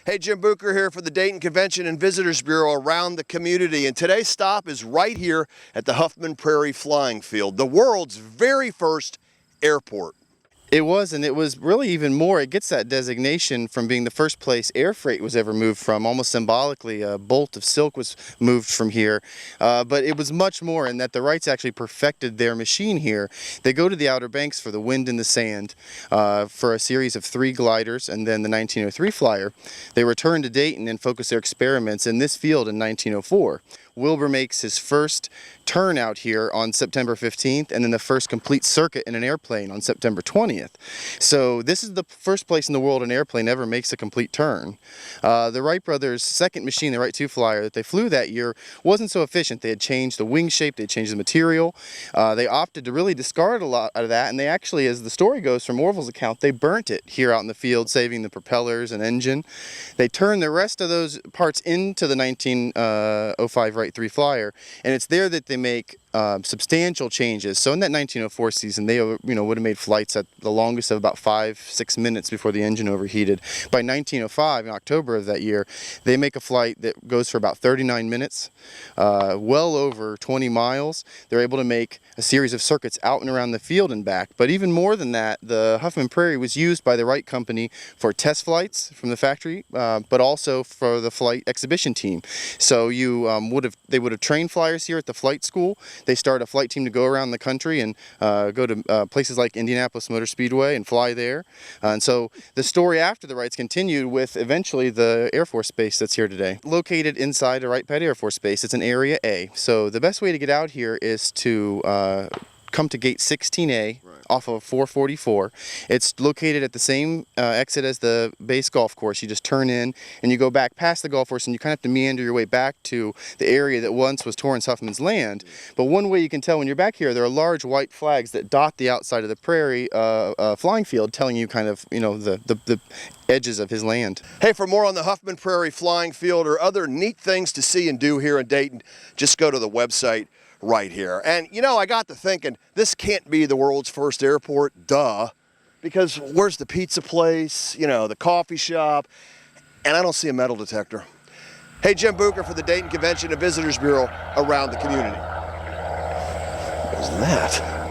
Hey, Jim Bucher here for the Dayton Convention and Visitors Bureau around the community, and today's stop is right here at the Huffman Prairie Flying Field, the world's very first airport. It was, and it was really even more. It gets that designation from being the first place air freight was ever moved from. Almost symbolically, a bolt of silk was moved from here. But it was much more in that the Wrights actually perfected their machine here. They go to the Outer Banks for the wind and the sand for a series of 3 gliders and then the 1903 flyer. They return to Dayton and focus their experiments in this field in 1904. Wilbur makes his first turn out here on September 15th and then the first complete circuit in an airplane on September 20th. So this is the first place in the world an airplane ever makes a complete turn. The Wright brothers' second machine, the Wright 2 flyer that they flew that year, wasn't so efficient. They had changed the wing shape, they had changed the material. They opted to really discard a lot out of that, and they actually, as the story goes from Orville's account, they burnt it here out in the field, saving the propellers and engine. They turned the rest of those parts into the 1905 Wright 3 flyer, and it's there that they make substantial changes. So in that 1904 season, they would have made flights at the longest of about 5-6 minutes before the engine overheated. By 1905, in October of that year, they make a flight that goes for about 39 minutes, well over 20 miles. They're able to make a series of circuits out and around the field and back. But even more than that, the Huffman Prairie was used by the Wright Company for test flights from the factory, but also for the flight exhibition team. So they would have trained flyers here at the flight school. They start a flight team to go around the country and go to places like Indianapolis Motor Speedway and fly there. And so the story after the Wrights continued with eventually the Air Force Base that's here today. Located inside the Wright-Patty Air Force Base, it's an Area A. So the best way to get out here is to come to gate 16A off of 444. It's located at the same exit as the base golf course. You just turn in and you go back past the golf course, and you kind of have to meander your way back to the area that once was Torrance Huffman's land. But one way you can tell when you're back here, there are large white flags that dot the outside of the prairie flying field, telling you kind of, the edges of his land. Hey, for more on the Huffman Prairie Flying Field or other neat things to see and do here in Dayton, just go to the website right here. And I got to thinking, this can't be the world's first airport, duh, because where's the pizza place, the coffee shop, and I don't see a metal detector. Hey, Jim Bucher for the Dayton Convention and Visitors Bureau around the community. What was that?